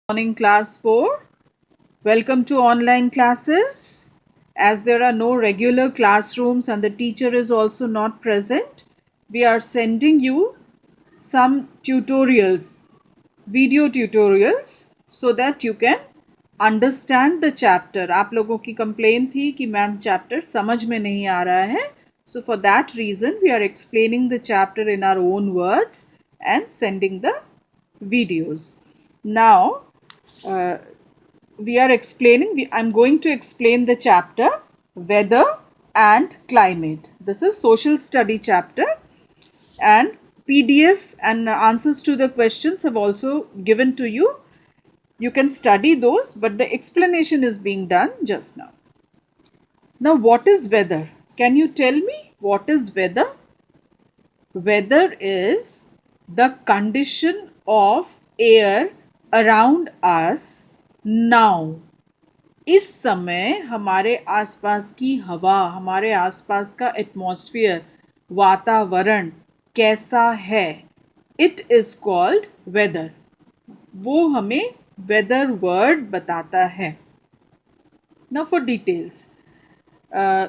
Morning class 4. Welcome to online classes. As there are no regular classrooms and the teacher is also not present, we are sending you some tutorials, video tutorials, so that you can understand the chapter. आप लोगों की complaint थी कि ma'am chapter समझ में नहीं आ रहा है. So for that reason we are explaining the chapter in our own words and sending the videos. Now I'm going to explain the chapter weather and climate. This is social study chapter, and PDF and answers to the questions have also given to you. You can study those, but the explanation is being done just now. Now, what is weather? Can you tell me what is weather? Weather is the condition of air around us now. इस समय हमारे आसपास की हवा, हमारे आसपास का atmosphere, वातावरण कैसा है, इट इज कॉल्ड वेदर. वो हमें वेदर वर्ड बताता है. Now for details,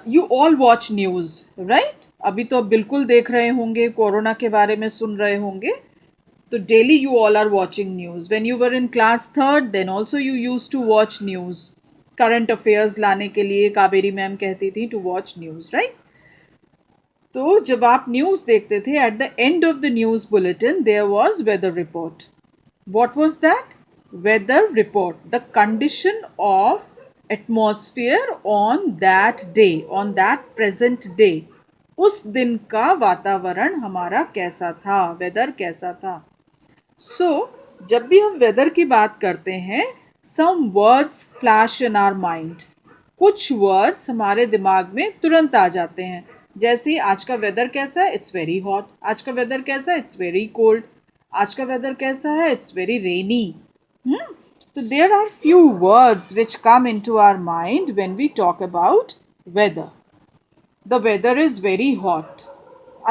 you all watch news, right? अभी तो बिल्कुल देख रहे होंगे, कोरोना के बारे में सुन रहे होंगे. तो daily you all are watching news. When you were in class 3rd then also you use to watch news. Current affairs लाने के लिए कावेरी मैम कहती थी टू वॉच न्यूज़, राइट? तो जब आप न्यूज़ देखते थे, at the end of the news bulletin there was weather report. What was that? Weather report, the condition of atmosphere on that day, on that present day. उस दिन का वातावरण हमारा कैसा था, वेदर कैसा था. सो जब भी हम वेदर की बात करते हैं, some words flash in our mind. कुछ वर्ड्स हमारे दिमाग में तुरंत आ जाते हैं. जैसे आज का वेदर कैसा है? It's very hot. आज का वेदर कैसा है? It's very cold. आज का वेदर कैसा है? It's very rainy. तो there are few words which come in to our mind when we talk about weather. The weather is very hot.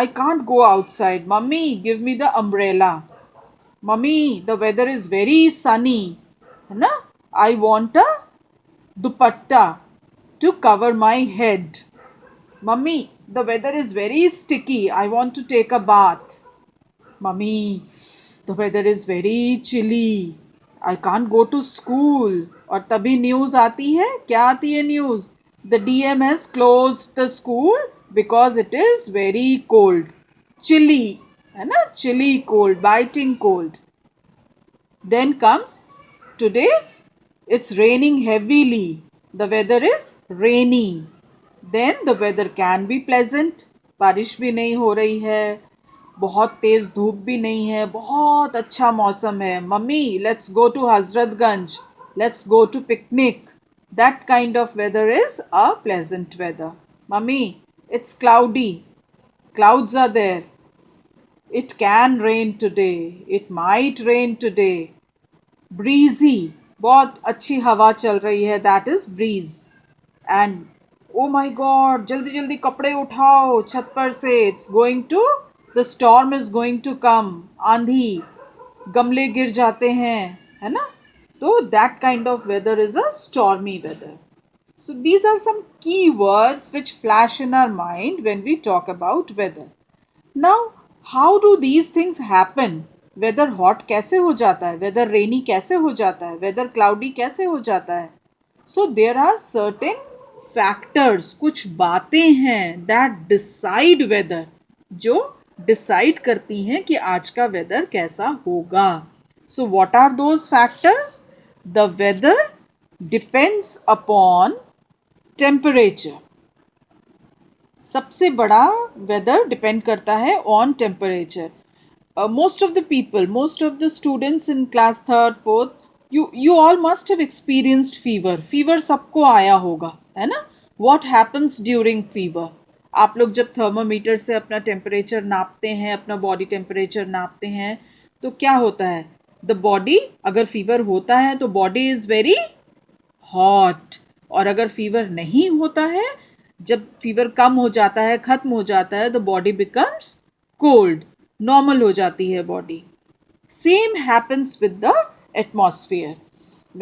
I can't go outside. Mummy, give me the umbrella. Mummy, the weather is very sunny. है ना? I want a dupatta to cover my head. Mummy, the weather is very sticky. I want to take a bath. Mummy, the weather is very chilly. I can't go to school. और तभी news आती है. क्या आती है news? The DM has closed the school because it is very cold. Chilly, है ना? Chilly cold, biting cold. Then comes today, it's raining heavily. The weather is rainy. Then the weather can be pleasant. बारिश भी नहीं हो रही है, बहुत तेज़ धूप भी नहीं है, बहुत अच्छा मौसम है. Mummy, let's go to Hazratganj, let's go to picnic. That kind of weather is a pleasant weather. Mummy, it's cloudy. Clouds are there. It can rain today. It might rain today. Breezy. बहुत अच्छी हवा चल रही है. That is breeze. And oh my God, जल्दी जल्दी कपड़े उठाओ छत पर से. It's going to, the storm is going to come. आंधी, गमले गिर जाते हैं, है ना? So that kind of weather is a stormy weather. So these are some key words which flash in our mind when we talk about weather. Now, how do these things happen? Weather hot कैसे हो जाता है? Weather rainy कैसे हो जाता है? Weather cloudy कैसे हो जाता है? So there are certain factors, कुछ बातें हैं that decide weather, जो decide करती हैं कि आज का weather कैसा होगा. So what are those factors? The weather depends upon temperature. सबसे बड़ा weather depend करता है on temperature. Most of the people, most of the students in class 3rd, 4th, you all must have experienced fever. Fever सबको आया होगा, है ना? What happens during fever? आप लोग जब थर्मोमीटर से अपना टेम्परेचर नापते हैं, अपना बॉडी टेम्परेचर नापते हैं, तो क्या होता है? द बॉडी, अगर फीवर होता है तो बॉडी इज वेरी हॉट. और अगर फीवर नहीं होता है, जब फीवर कम हो जाता है, खत्म हो जाता है, the body becomes cold, normal हो जाती है body. Same happens with the atmosphere.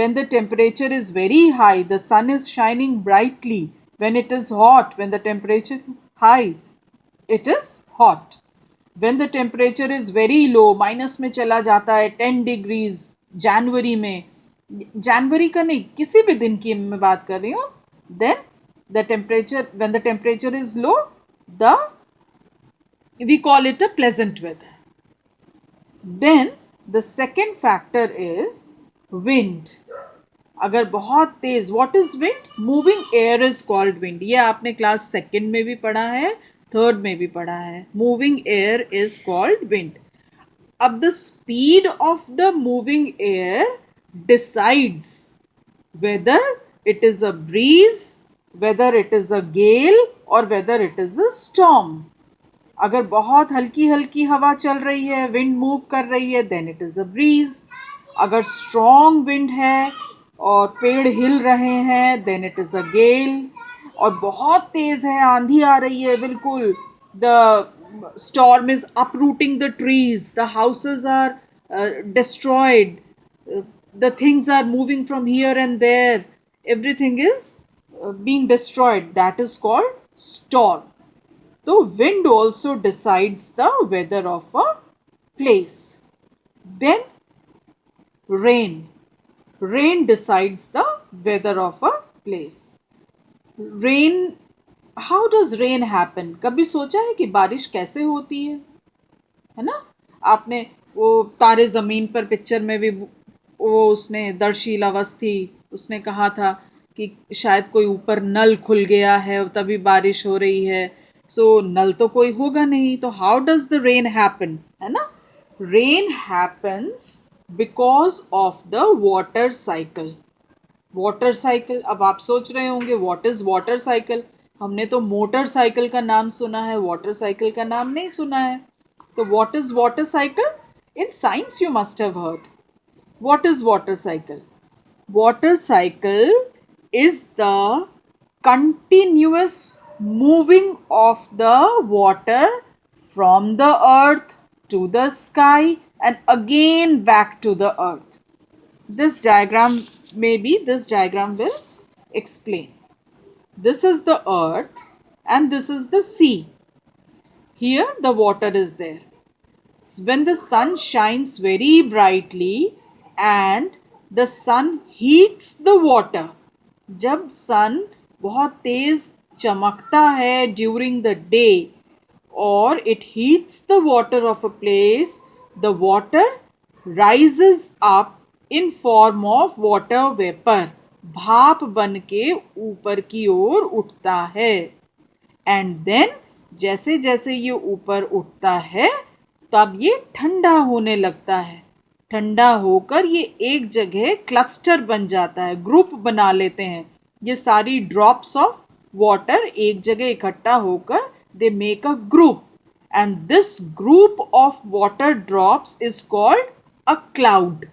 When the temperature is very high, the sun is shining brightly. When it is hot, when the temperature is high, it is hot. When the temperature is very low, minus में चला जाता है 10 degrees जनवरी में, जनवरी का नहीं, किसी भी दिन की मैं बात कर रही हूँ, then the temperature, when the temperature is low, we call it a pleasant weather. Then the second factor is wind. अगर बहुत तेज, what is wind? Moving air is called wind. ये आपने क्लास सेकेंड में भी पढ़ा है, थर्ड में भी पढ़ा है. Moving air is called wind. अब the speed of the moving air decides whether it is a breeze, whether it is a gale or whether it is a storm. अगर बहुत हल्की हल्की हवा चल रही है, विंड मूव कर रही है, then it is a breeze. अगर स्ट्रॉन्ग विंड है और पेड़ हिल रहे हैं, then it is a gale. और बहुत तेज है, आंधी आ रही है, बिल्कुल the storm is uprooting the trees, the houses are destroyed, the things are moving from here and there, everything is being destroyed, that is called storm. So wind also decides the weather of a place. Then rain. Rain decides the weather of a place. Rain, how does rain happen? कभी सोचा है कि बारिश कैसे होती है ना? आपने वो तारे ज़मीन पर पिक्चर में भी वो उसने दर्शील अवस्थी उसने कहा था कि शायद कोई ऊपर नल खुल गया है तभी बारिश हो रही है. सो नल तो कोई होगा नहीं, तो how does the rain happen, है ना? Rain happens because of the water cycle. Water cycle, अब आप सोच रहे होंगे व्हाट इज वाटर साइकिल. हमने तो मोटर साइकिल का नाम सुना है, वाटर साइकिल का नाम नहीं सुना है. तो what is water cycle? In science you must have heard. What is water cycle? Water cycle is the continuous moving of the water from the earth to the sky and again back to the earth. This diagram, maybe this diagram will explain. This is the earth and this is the sea. Here the water is there. When the sun shines very brightly and the sun heats the water, जब sun बहुत तेज चमकता है during the day or it heats the water of a place, the water rises up in form of water vapor. भाप बन के ऊपर की ओर उठता है. And then जैसे जैसे ये ऊपर उठता है तब ये ठंडा होने लगता है. ठंडा होकर ये एक जगह क्लस्टर बन जाता है, ग्रुप बना लेते हैं. ये सारी ड्रॉप्स ऑफ वाटर एक जगह इकट्ठा होकर they make a group and this group of water drops is called a cloud.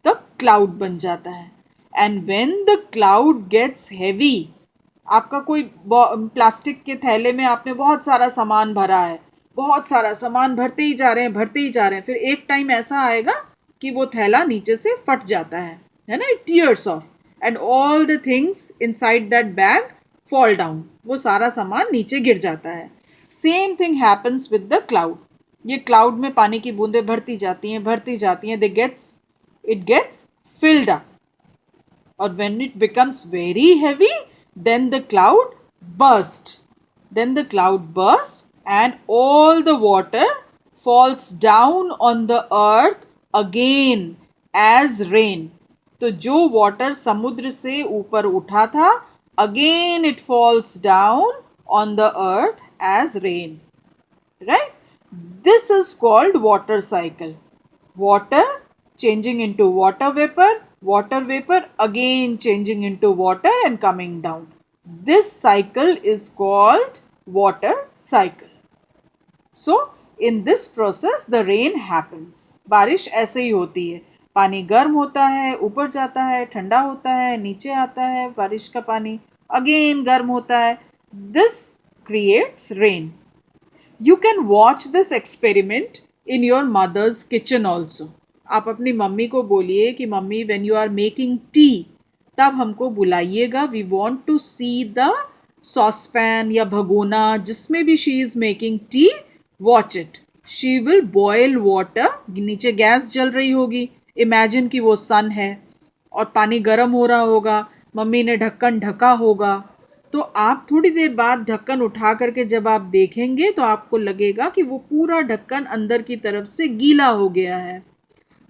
तब क्लाउड बन जाता है. And when the cloud gets heavy, आपका कोई प्लास्टिक के थैले में आपने बहुत सारा सामान भरा है, बहुत सारा सामान भरते ही जा रहे हैं, भरते ही जा रहे हैं, फिर एक टाइम ऐसा आएगा कि वो थैला नीचे से फट जाता है ना? It tears of and all the things inside that bag fall down. वो सारा सामान नीचे गिर जाता है. Same thing happens with the cloud. ये क्लाउड में पानी की बूंदें भरती जाती हैं, भरती जाती हैं, इट गेट्स फिल्ड अप. और when it becomes very heavy, then the cloud burst. Then the cloud burst and all the water falls down on the earth again as rain. तो जो water समुद्र से ऊपर उठा था, again it falls down on the earth as rain. Right? This is called water cycle. Water changing into water vapor again changing into water and coming down. This cycle is called water cycle. So in this process the rain happens. बारिश ऐसे ही होती है. पानी गर्म होता है, ऊपर जाता है, ठंडा होता है, नीचे आता है बारिश का पानी, again गर्म होता है. This creates rain. You can watch this experiment in your mother's kitchen also. आप अपनी मम्मी को बोलिए कि mummy when you are making tea, तब हमको बुलाइएगा. We want to see the saucepan या भगोना जिसमें भी she is making tea. Watch it. She will boil water. नीचे गैस जल रही होगी. इमेजिन कि वो सन है और पानी गर्म हो रहा होगा. मम्मी ने ढक्कन ढका होगा. तो आप थोड़ी देर बाद ढक्कन उठा करके जब आप देखेंगे तो आपको लगेगा कि वो पूरा ढक्कन अंदर की तरफ से गीला हो गया है.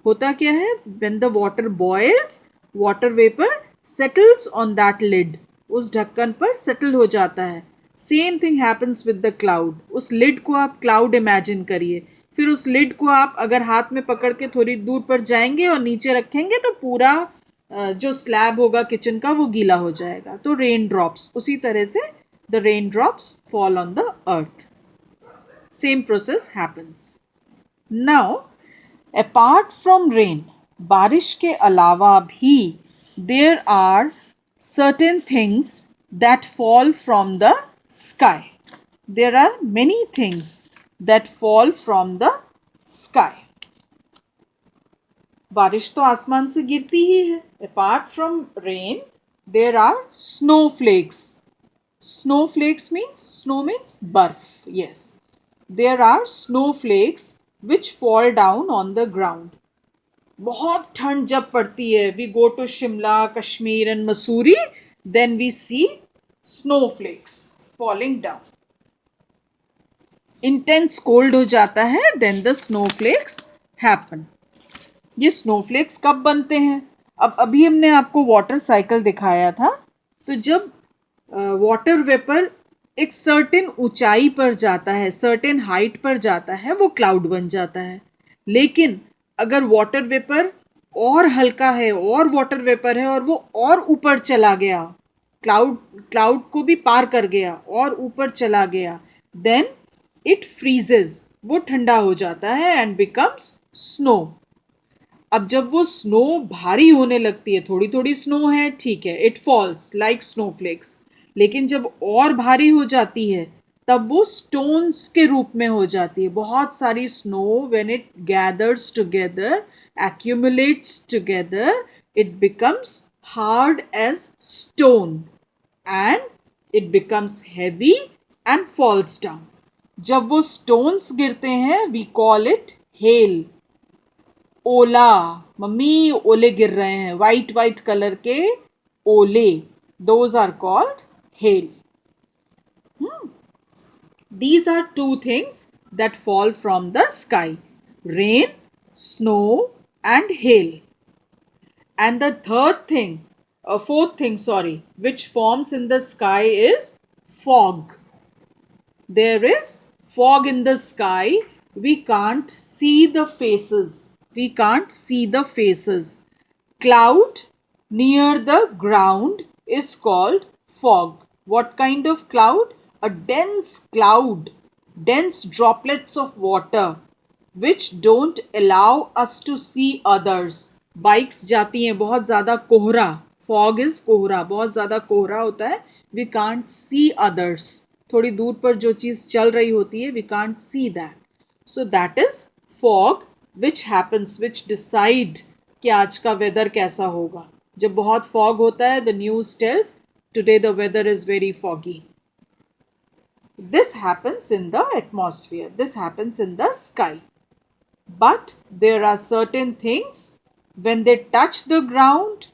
होता क्या है, when the water boils, water vapor settles on that lid. उस ढक्कन पर सेटल हो जाता है. Same thing happens with the cloud. उस लिड को आप क्लाउड इमेजिन करिए. फिर उस लिड को आप अगर हाथ में पकड़ के थोड़ी दूर पर जाएंगे और नीचे रखेंगे तो पूरा जो स्लैब होगा किचन का वो गीला हो जाएगा. तो रेन ड्रॉप्स उसी तरह से the rain drops fall on the earth. Same process happens. Now apart from rain, बारिश के अलावा भी there are certain things that fall from the sky. There are many things that fall from the sky. बारिश तो आसमान से गिरती ही है. Apart from rain, there are snowflakes. Snowflakes means, snow means बर्फ. Yes. There are snowflakes which fall down on the ground. बहुत ठंड जब पड़ती है, we go to Shimla, Kashmir and Mussoorie, then we see snowflakes falling down. Intense cold हो जाता है, then the snowflakes happen. ये snowflakes कब बनते हैं? अब अभी हमने आपको वाटर साइकिल दिखाया था. तो जब वाटर वेपर एक सर्टेन ऊंचाई पर जाता है, सर्टेन हाइट पर जाता है, वो क्लाउड बन जाता है. लेकिन अगर वाटर वेपर और हल्का है और वाटर वेपर है और वो और ऊपर चला गया, क्लाउड को भी पार कर गया और ऊपर चला गया, देन इट फ्रीजेज. वो ठंडा हो जाता है एंड बिकम्स स्नो. अब जब वो स्नो भारी होने लगती है, थोड़ी थोड़ी स्नो है, ठीक है, इट फॉल्स लाइक स्नोफ्लेक्स. लेकिन जब और भारी हो जाती है तब वो स्टोन्स के रूप में हो जाती है. बहुत सारी snow when it gathers together, accumulates together, it becomes hard as stone and it becomes heavy and falls down. जब वो stones गिरते हैं we call it hail. Ola, mummy ओले गिर रहे हैं, वाइट वाइट कलर के ओले, those are called hail. These are two things that fall from the sky: rain, snow and hail. And the fourth thing, which forms in the sky is fog. There is fog in the sky. We can't see the faces. Cloud near the ground is called fog. What kind of cloud? A dense cloud, dense droplets of water which don't allow us to see others. Bikes जाती हैं, बहुत ज़्यादा कोहरा, fog is कोहरा, बहुत ज़्यादा कोहरा होता है. We can't see others. थोड़ी दूर पर जो चीज़ चल रही होती है, we can't see that. So that is fog which happens, which decide कि आज का वेदर कैसा होगा. जब बहुत फॉग होता है, the news tells today the weather is very foggy. This happens in the atmosphere. This happens in the sky. But there are certain things when they touch the ground,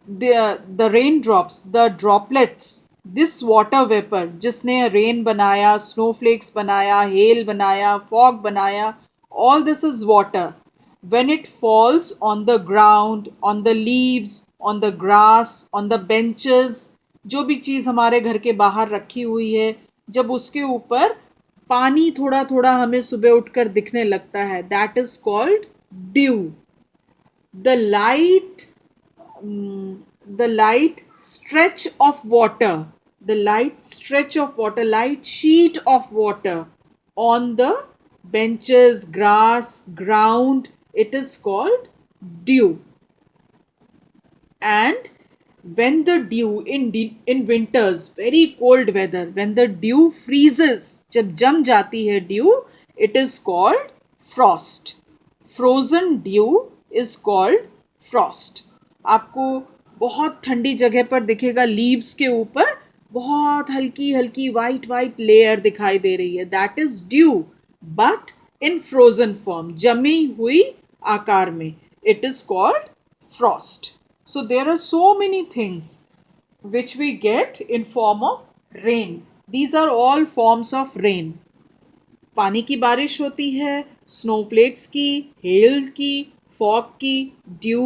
the raindrops, the droplets, this water vapor जिसने rain बनाया, snowflakes बनाया, hail बनाया, fog बनाया, all this is water. When it falls on the ground, on the leaves, on the grass, on the benches, जो भी चीज़ हमारे घर के बाहर रखी हुई है, जब उसके ऊपर पानी थोड़ा थोड़ा हमें सुबह उठकर दिखने लगता है, that is called due. The light stretch of water, light sheet of water on the benches, grass, ground, it is called dew. And when the dew in winters, very cold weather, when the dew freezes, जब जम जाती है dew, it is called frost. Frozen due is called Frost. आपको बहुत ठंडी जगह पर दिखेगा, लीव्स के ऊपर बहुत हल्की हल्की वाइट वाइट लेयर दिखाई दे रही है, that is due, but in frozen form, जमी हुई आकार में, it is called frost. So there are so many things which we get in form of rain. These are all forms of rain. पानी की बारिश होती है, स्नोफ्लेक्स की, हेल की, फॉग की, due,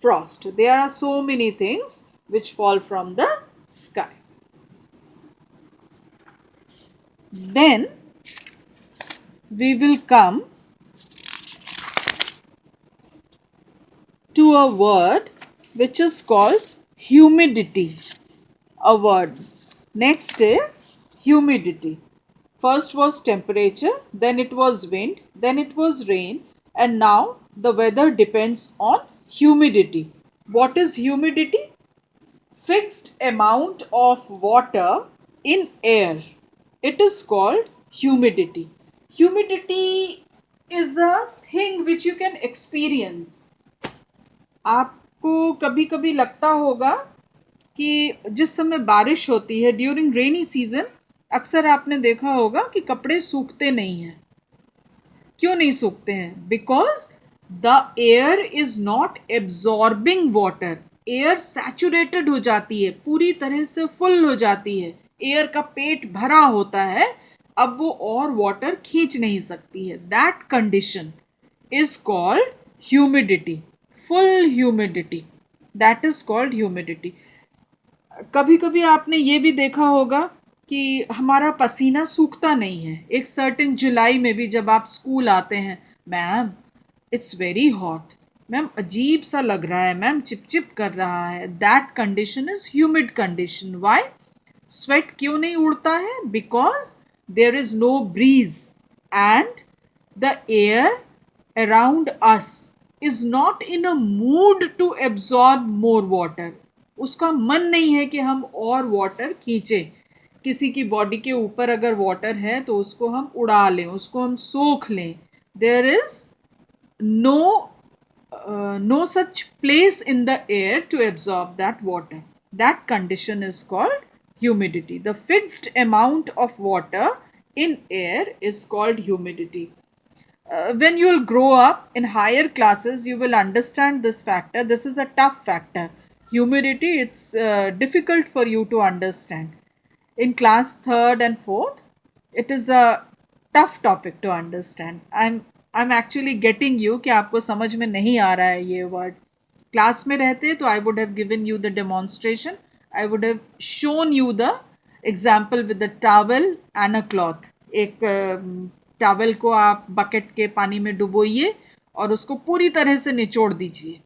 frost. There are so many things which fall from the sky. Then we will come to a word which is called humidity. A word. Next is humidity. First was temperature, then it was wind, then it was rain, and now the weather depends on humidity. What is humidity? Fixed amount of water in air. It is called humidity. Humidity is a thing which you can experience. आपको कभी कभी लगता होगा कि जिस समय बारिश होती है, ड्यूरिंग रेनी सीजन, अक्सर आपने देखा होगा कि कपड़े सूखते नहीं हैं। क्यों नहीं सूखते हैं? Because the air is not absorbing water. Air saturated हो जाती है, पूरी तरह से फुल हो जाती है, एयर का पेट भरा होता है, अब वो और वाटर खींच नहीं सकती है। That condition is called humidity, full humidity, that is called humidity. कभी कभी आपने ये भी देखा होगा कि हमारा पसीना सूखता नहीं है। एक सर्टेन जुलाई में भी जब आप स्कूल आते हैं, ma'am it's very hot, ma'am अजीब सा लग रहा है, मैम चिपचिप कर रहा है, that condition is humid condition. Why? Sweat क्यों नहीं उड़ता है? Because there is no breeze and the air around us is not in a mood to absorb more water. उसका मन नहीं है कि हम और वाटर खींचे। किसी की बॉडी के ऊपर अगर वाटर है तो उसको हम उड़ा लें, उसको हम सोख लें। There is no such place in the air to absorb that water. That condition is called humidity. The fixed amount of water in air is called humidity. When you will grow up in higher classes, you will understand this factor. This is a tough factor. Humidity, it's difficult for you to understand. In class 3rd and 4th, it is a tough topic to understand. I'm actually getting you कि आपको समझ में नहीं आ रहा है ये word. Class में रहते तो I would have given you the demonstration. I would have shown you the example with the towel and a cloth. एक टॉवल को आप बकेट के पानी में डुबोइए और उसको पूरी तरह से निचोड़ दीजिए।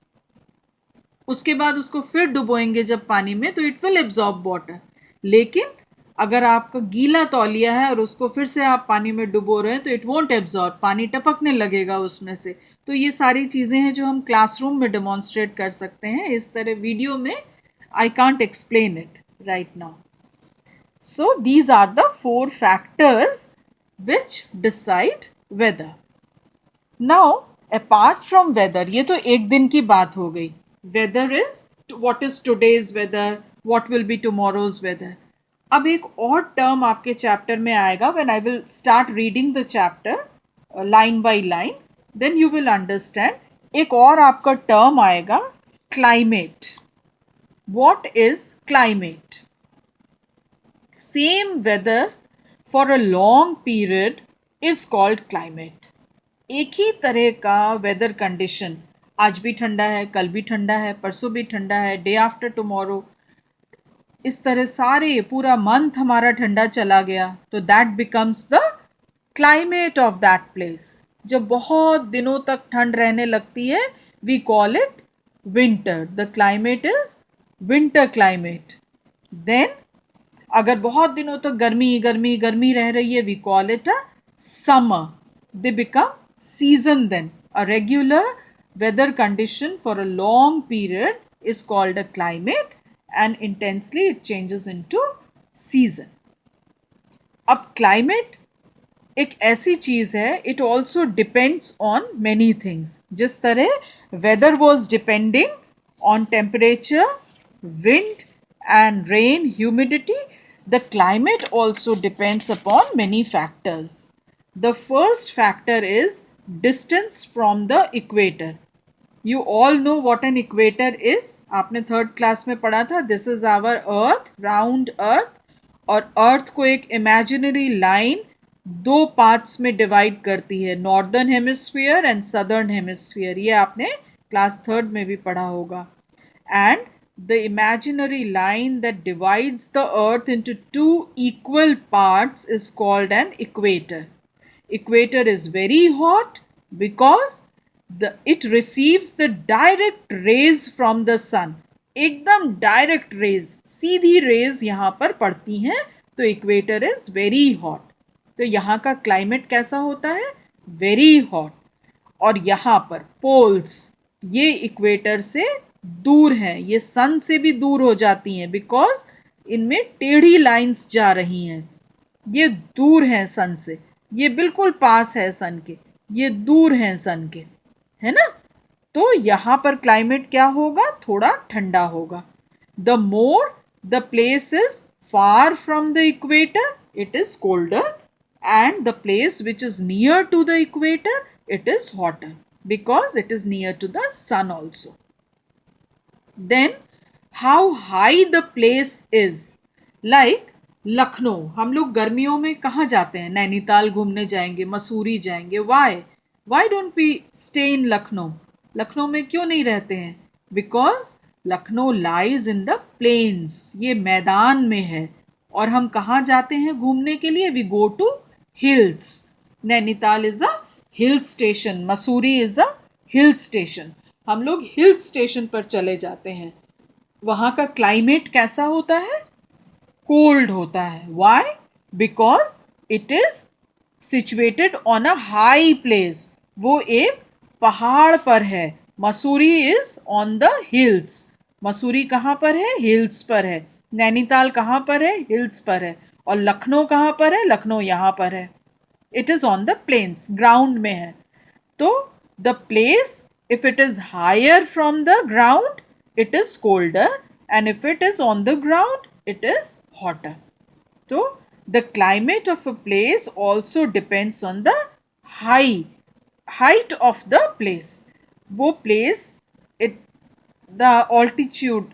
उसके बाद उसको फिर डुबोएंगे जब पानी में, तो इट विल एब्जॉर्ब वाटर। लेकिन अगर आपका गीला तौलिया है और उसको फिर से आप पानी में डुबो रहे हैं तो इट वोंट एब्जॉर्ब, पानी टपकने लगेगा उसमें से। तो ये सारी चीज़ें हैं जो हम क्लासरूम में डेमोन्स्ट्रेट कर सकते हैं, इस तरह वीडियो में I can't explain it right now. So these are the 4 factors which decide weather. Now, apart from weather, ये तो एक दिन की बात हो गई। Weather is what is today's weather, what will be tomorrow's weather. अब एक और टर्म आपके चैप्टर में आएगा when I will start reading the chapter line by line, then you will understand. एक और आपका टर्म आएगा climate. What is climate? Same weather for a long period is called climate. एक ही तरह का वेदर कंडीशन, आज भी ठंडा है, कल भी ठंडा है, परसों भी ठंडा है, डे आफ्टर टुमारो, इस तरह सारे पूरा मंथ हमारा ठंडा चला गया, तो that becomes the climate of that place. जब बहुत दिनों तक ठंड रहने लगती है, we call it winter. The climate is winter climate. Then अगर बहुत दिनों तक गर्मी गर्मी गर्मी रह रही है, we call it a summer. They become season then. A regular weather condition for a long period is called a climate, and intensely it changes into season. अब climate एक ऐसी चीज है, it also depends on many things. जिस तरह weather was depending on temperature, wind, and rain, humidity, the climate also depends upon many factors. The first factor is distance from the equator. You all know what an equator is. आपने third class में पढ़ा था. This is our earth, round earth. और अर्थ को एक imaginary line दो parts में divide करती है, northern hemisphere and southern hemisphere. ये आपने क्लास थर्ड में भी पढ़ा होगा. And the imaginary line that divides the earth into two equal parts is called an equator. Equator is very hot because it receives the direct rays from the sun. एकदम direct rays, सीधी raise यहाँ पर पड़ती हैं, तो equator is very hot. तो यहाँ का climate कैसा होता है? Very hot. और यहाँ पर पोल्स, ये इक्वेटर से दूर हैं, ये सन से भी दूर हो जाती हैं बिकॉज इनमें टेढ़ी लाइंस जा रही हैं. ये दूर हैं सन से, ये बिल्कुल पास है सन के, ये दूर हैं सन के, है ना. तो यहाँ पर क्लाइमेट क्या होगा? थोड़ा ठंडा होगा. The more the place is far from the equator, it is colder, and the place which is near to the equator, it is hotter because it is near to the sun also. Then how high the place is. Like Lucknow, हम लोग गर्मियों में कहाँ जाते हैं? नैनीताल घूमने जाएंगे, मसूरी जाएंगे. Why don't we stay in Lucknow? Lucknow में क्यों नहीं रहते हैं? Because Lucknow lies in the plains. ये मैदान में है. और हम कहाँ जाते हैं घूमने के लिए? We go to hills. Nainital is a hill station, Mussoorie is a hill station. हम लोग हिल स्टेशन पर चले जाते हैं. वहाँ का क्लाइमेट कैसा होता है? कोल्ड होता है. Why? Because it is situated on a high place. वो एक पहाड़ पर है. Mussoorie is on the hills. Mussoorie कहाँ पर है? हिल्स पर है. नैनीताल कहाँ पर है? हिल्स पर है. और लखनऊ कहाँ पर है? लखनऊ यहाँ पर है. It is on the plains, ground में है. तो the place, if it is higher from the ground, it is colder, and if it is on the ground, it is hotter. So the climate of a place also depends on the height of the place. वो place, the altitude,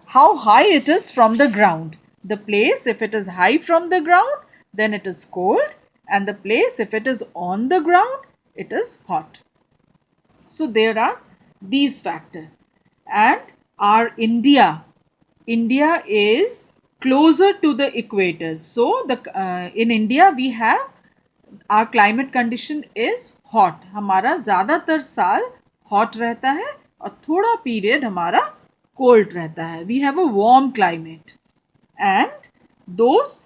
how high it is from the ground. The place, if it is high from the ground, then it is cold, and the place, if it is on the ground, it is hot. So there are these factors. And our India is closer to the equator. So in India we have, our climate condition is hot. हमारा ज़्यादातर साल hot रहता है और थोड़ा period हमारा cold रहता है. We have a warm climate. And those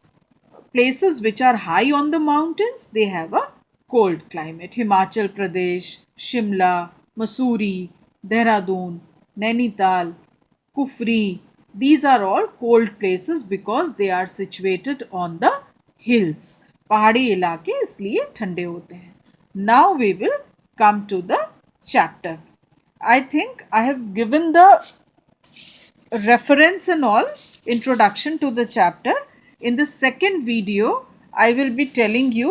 places which are high on the mountains, they have a cold climate. Himachal Pradesh, Shimla, Mussoorie, Dehradun, Nainital, Kufri, these are all cold places because they are situated on the hills. पहाड़ी इलाके इसलिए ठंडे होते हैं. Now we will come to the chapter. I think I have given the reference and all, introduction to the chapter. In the second video, I will be telling you,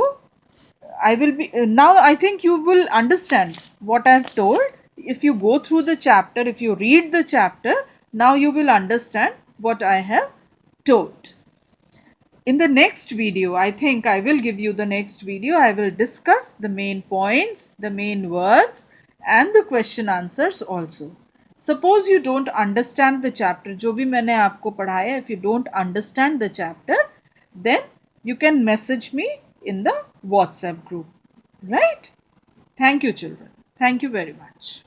now I think you will understand what I have told. If you go through the chapter, if you read the chapter, now you will understand what I have told. In the next video, I think I will give you the next video. I will discuss the main points, the main words, and the question answers also. Suppose you don't understand the chapter, जो भी मैंने आपको पढ़ाया, if you don't understand the chapter, then you can message me in the WhatsApp group. Right? Thank you, children. Thank you very much.